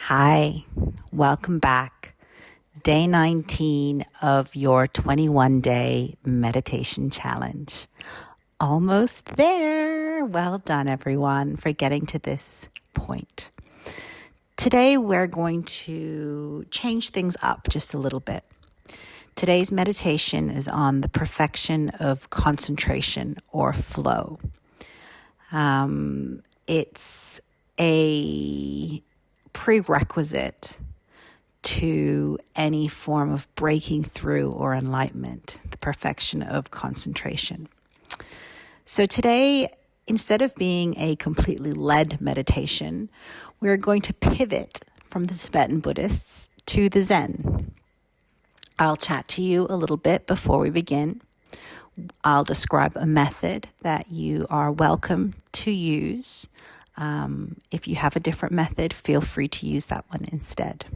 Hi, welcome back. Day 19 of your 21-day meditation challenge. Almost there. Well done, everyone, for getting to this point. Today, we're going to change things up just a little bit. Today's meditation is on the perfection of concentration or flow. It's a prerequisite to any form of breaking through or enlightenment, the perfection of concentration. So today, instead of being a completely led meditation, we're going to pivot from the Tibetan Buddhists to the Zen. I'll chat to you a little bit before we begin. I'll describe a method that you are welcome to use. If you have a different method, feel free to use that one instead.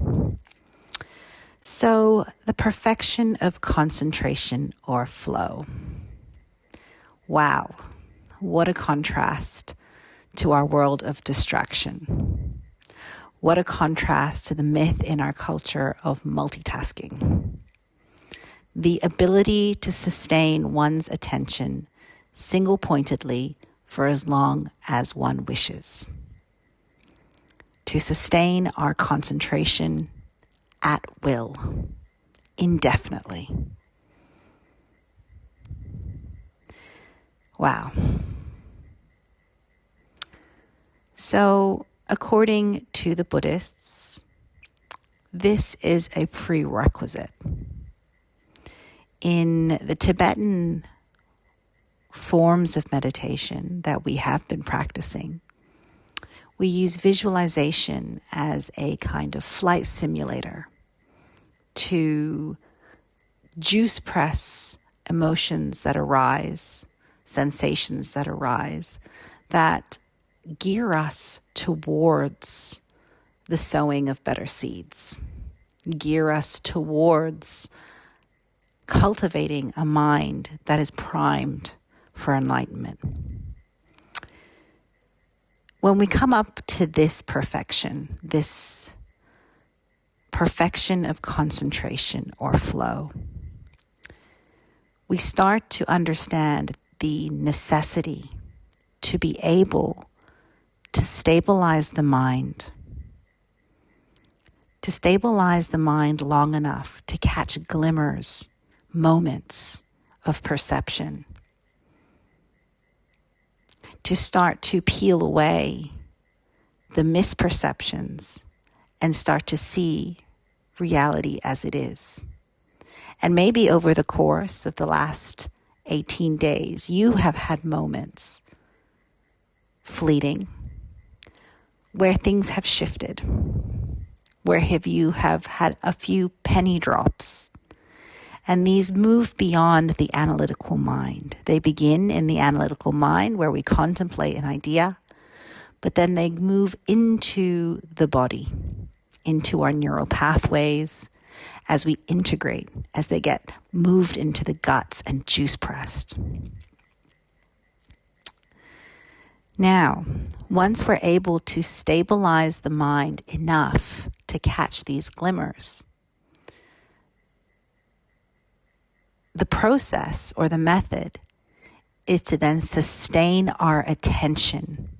So, the perfection of concentration or flow. Wow, what a contrast to our world of distraction. What a contrast to the myth in our culture of multitasking. The ability to sustain one's attention single-pointedly for as long as one wishes. To sustain our concentration at will, indefinitely. Wow. So, according to the Buddhists, this is a prerequisite. In the Tibetan forms of meditation that we have been practicing, we use visualization as a kind of flight simulator to juice press emotions that arise, sensations that arise, that gear us towards the sowing of better seeds, gear us towards cultivating a mind that is primed for enlightenment. When we come up to this perfection of concentration or flow, we start to understand the necessity to be able to stabilize the mind long enough to catch glimmers, moments of perception, to start to peel away the misperceptions and start to see reality as it is. And maybe over the course of the last 18 days, you have had moments, fleeting, where things have shifted, where you have had a few penny drops. And these move beyond the analytical mind. They begin in the analytical mind where we contemplate an idea, but then they move into the body, into our neural pathways, as we integrate, as they get moved into the guts and juice pressed. Now, once we're able to stabilize the mind enough to catch these glimmers, the process or the method is to then sustain our attention.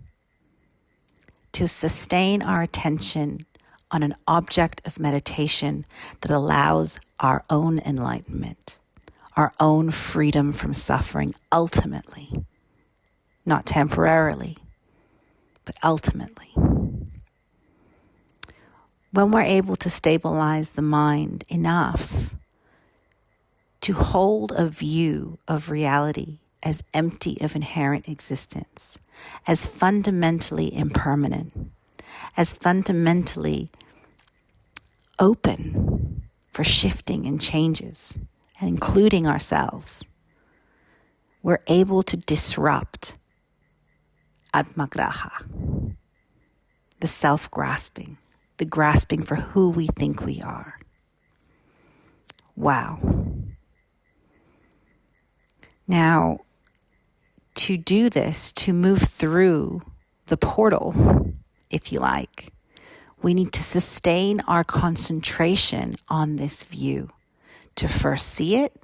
To sustain our attention on an object of meditation that allows our own enlightenment, our own freedom from suffering ultimately, not temporarily, but ultimately. When we're able to stabilize the mind enough to hold a view of reality as empty of inherent existence, as fundamentally impermanent, as fundamentally open for shifting and changes, and including ourselves, we're able to disrupt atma graha, the self-grasping, the grasping for who we think we are. Wow. Now, to do this, to move through the portal, if you like, We need to sustain our concentration on this view, to first see it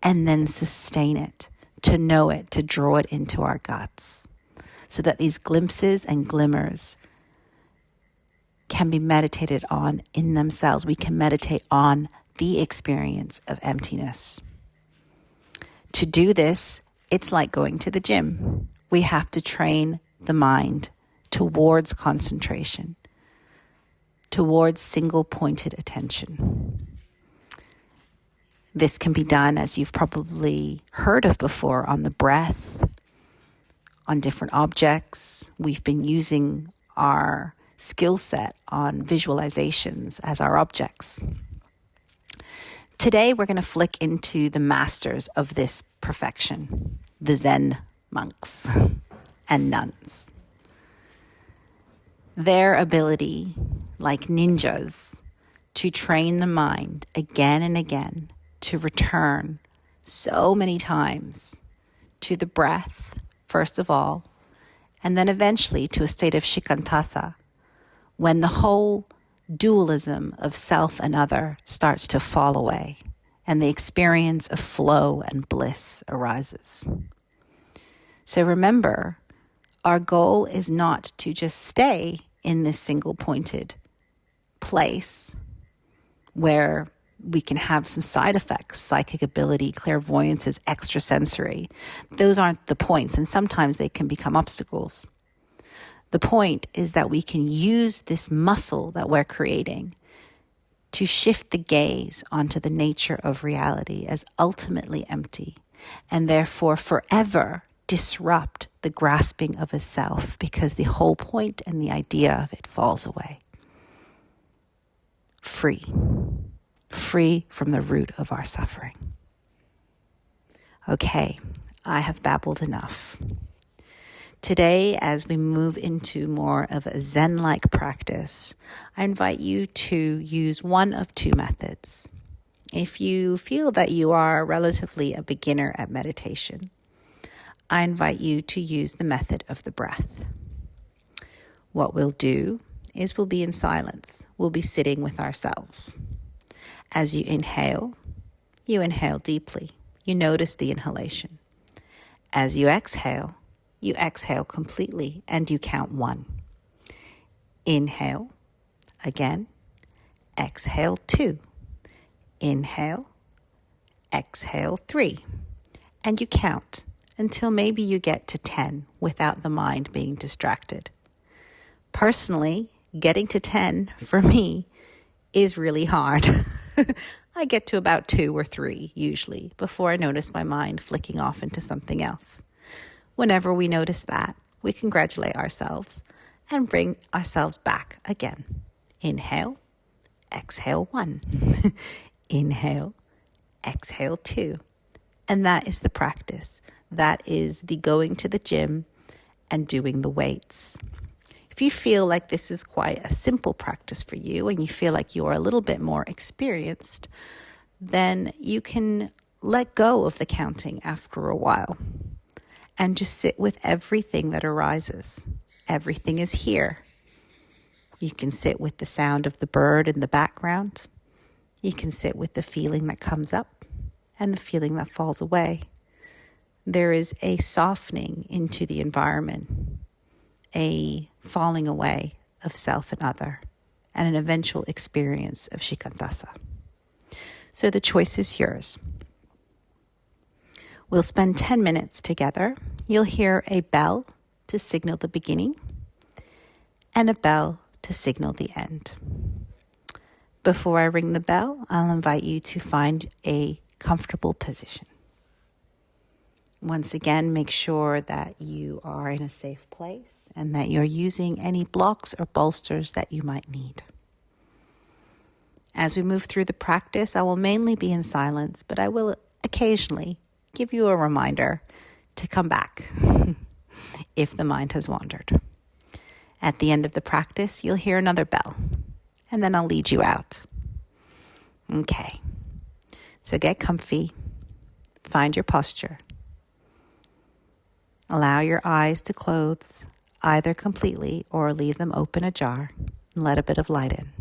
and then sustain it, to know it, to draw it into our guts, so that these glimpses and glimmers can be meditated on in themselves. We can meditate on the experience of emptiness. To do this, it's like going to the gym. We have to train the mind towards concentration, towards single-pointed attention. This can be done, as you've probably heard of before, on the breath, on different objects. We've been using our skill set on visualizations as our objects. Today, we're going to flick into the masters of this perfection, the Zen monks and nuns. Their ability, like ninjas, to train the mind again and again, to return so many times to the breath, first of all, and then eventually to a state of shikantasa, when the whole dualism of self and other starts to fall away and the experience of flow and bliss arises. So remember, our goal is not to just stay in this single-pointed place where we can have some side effects, psychic ability, clairvoyance is extrasensory. Those aren't the points, and sometimes they can become obstacles. The point is that we can use this muscle that we're creating to shift the gaze onto the nature of reality as ultimately empty, and therefore forever disrupt the grasping of a self, because the whole point and the idea of it falls away. Free from the root of our suffering. Okay, I have babbled enough. Today, as we move into more of a Zen-like practice, I invite you to use one of two methods. If you feel that you are relatively a beginner at meditation, I invite you to use the method of the breath. What we'll do is we'll be in silence. We'll be sitting with ourselves. As you inhale deeply. You notice the inhalation. As you exhale completely and you count 1. Inhale, again. Exhale 2. Inhale, exhale 3. And you count until maybe you get to 10 without the mind being distracted. Personally, getting to 10 for me is really hard. I get to about 2 or 3 usually before I notice my mind flicking off into something else. Whenever we notice that, we congratulate ourselves and bring ourselves back again. Inhale, exhale 1. Inhale, exhale 2. And that is the practice. That is the going to the gym and doing the weights. If you feel like this is quite a simple practice for you and you feel like you are a little bit more experienced, then you can let go of the counting after a while and just sit with everything that arises. Everything is here. You can sit with the sound of the bird in the background. You can sit with the feeling that comes up and the feeling that falls away. There is a softening into the environment, a falling away of self and other, and an eventual experience of shikantasa. So the choice is yours. We'll spend 10 minutes together. You'll hear a bell to signal the beginning and a bell to signal the end. Before I ring the bell, I'll invite you to find a comfortable position. Once again, make sure that you are in a safe place and that you're using any blocks or bolsters that you might need. As we move through the practice, I will mainly be in silence, but I will occasionally give you a reminder to come back if the mind has wandered. At the end of the practice, you'll hear another bell, and then I'll lead you out. Okay, so get comfy, find your posture. Allow your eyes to close, either completely or leave them open ajar. and let a bit of light in.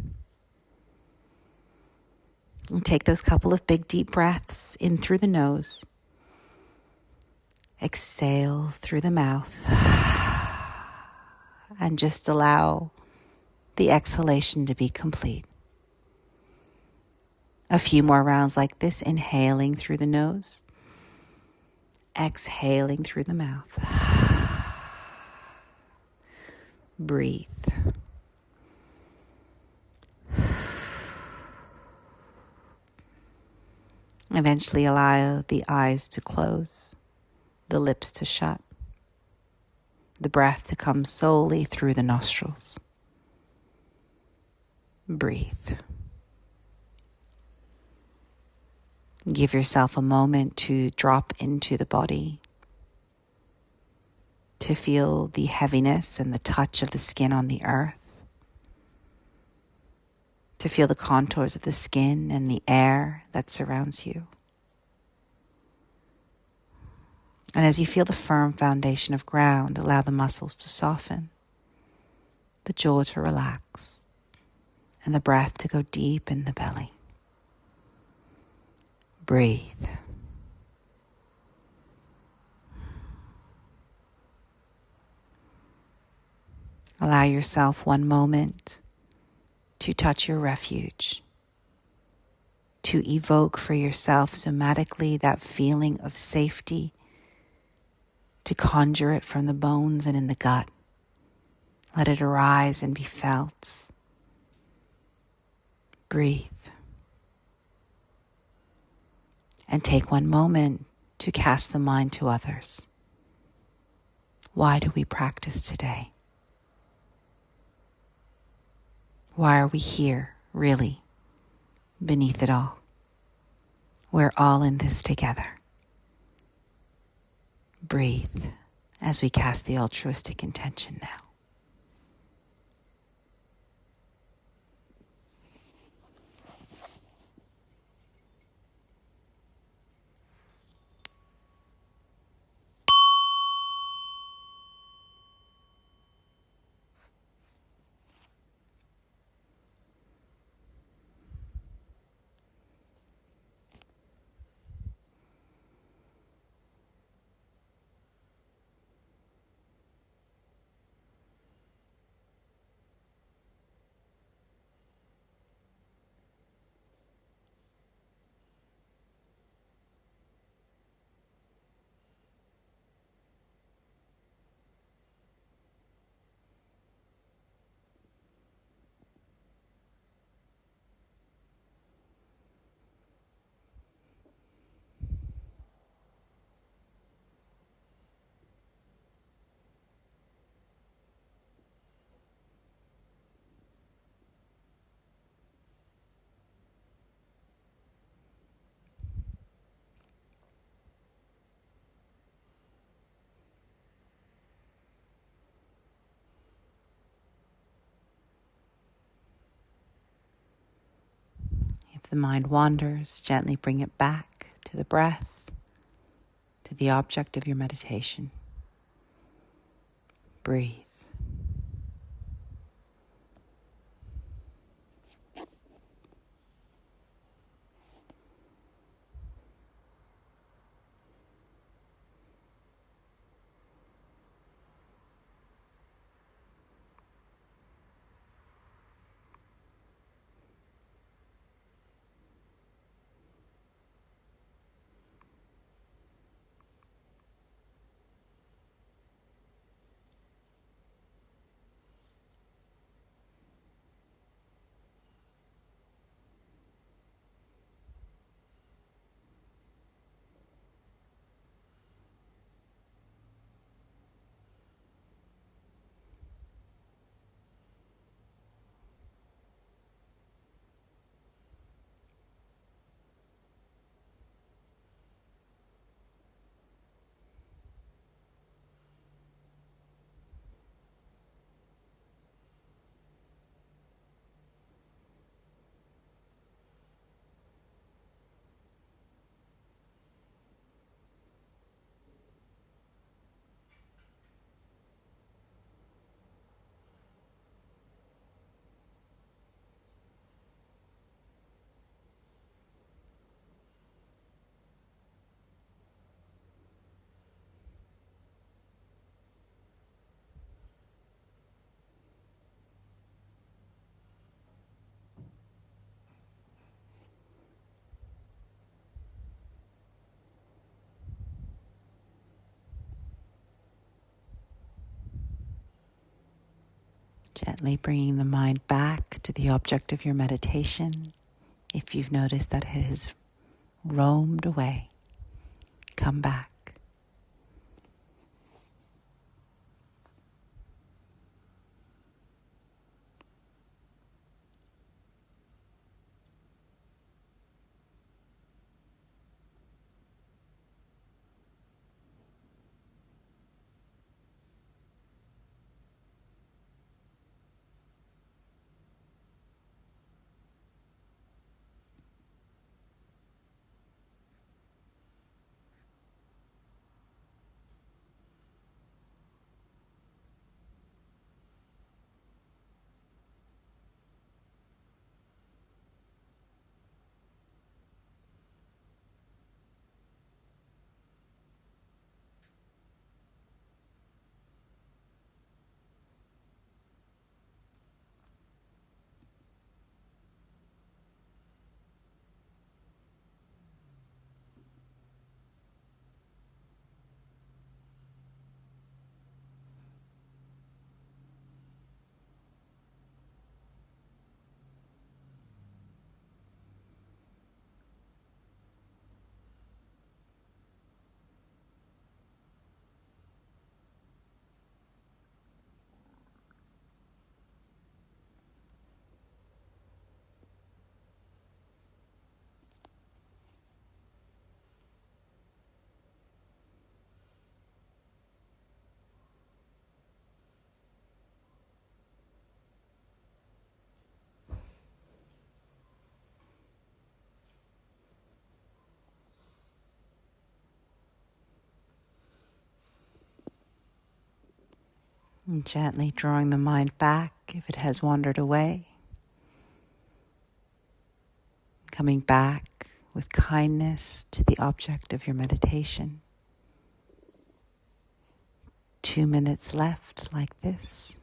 And take those couple of big deep breaths in through the nose. Exhale through the mouth. And just allow the exhalation to be complete. A few more rounds like this, inhaling through the nose. Exhaling through the mouth. Breathe. Eventually allow the eyes to close, the lips to shut, the breath to come solely through the nostrils. Breathe. Give yourself a moment to drop into the body, to feel the heaviness and the touch of the skin on the earth, to feel the contours of the skin and the air that surrounds you. And as you feel the firm foundation of ground, allow the muscles to soften, the jaw to relax, and the breath to go deep in the belly. Breathe. Allow yourself one moment to touch your refuge, to evoke for yourself somatically that feeling of safety, to conjure it from the bones and in the gut. Let it arise and be felt. Breathe. And take one moment to cast the mind to others. Why do we practice today? Why are we here, really, beneath it all? We're all in this together. Breathe as we cast the altruistic intention now. If the mind wanders, gently bring it back to the breath, to the object of your meditation. Breathe. Gently bringing the mind back to the object of your meditation. If you've noticed that it has roamed away, come back. And gently drawing the mind back if it has wandered away. Coming back with kindness to the object of your meditation. 2 minutes left like this.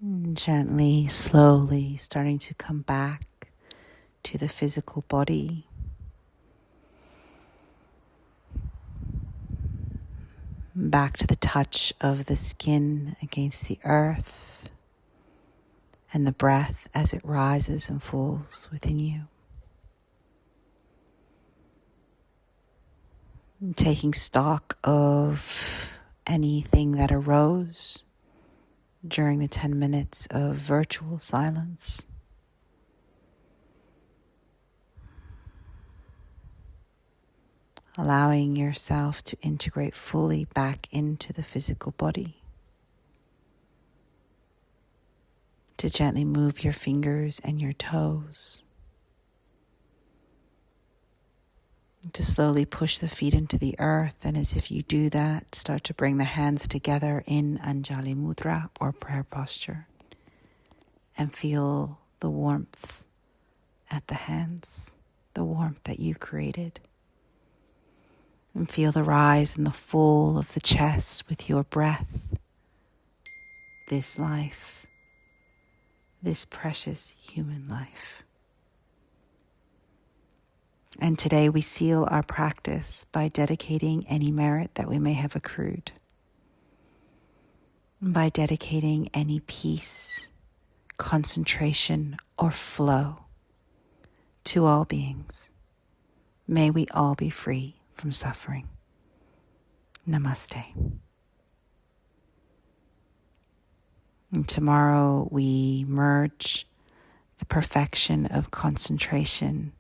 And gently, slowly starting to come back to the physical body. Back to the touch of the skin against the earth and the breath as it rises and falls within you. And taking stock of anything that arose during the 10 minutes of virtual silence. Allowing yourself to integrate fully back into the physical body. To gently move your fingers and your toes. To slowly push the feet into the earth, and as if you do that, start to bring the hands together in Anjali Mudra or prayer posture, and feel the warmth at the hands, the warmth that you created. And feel the rise and the fall of the chest with your breath. This life, this precious human life. And today we seal our practice by dedicating any merit that we may have accrued, by dedicating any peace, concentration, or flow to all beings. May we all be free from suffering. Namaste. And tomorrow we merge the perfection of concentration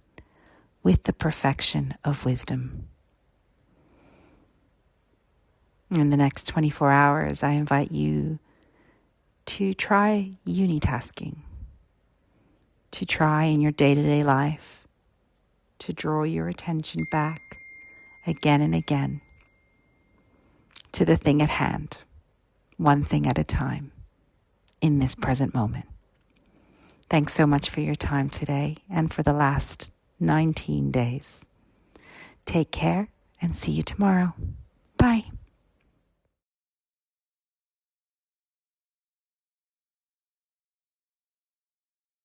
with the perfection of wisdom. In the next 24 hours, I invite you to try unitasking, to try in your day-to-day life to draw your attention back again and again to the thing at hand, one thing at a time, in this present moment. Thanks so much for your time today and for the last 19 days. Take care and see you tomorrow. Bye.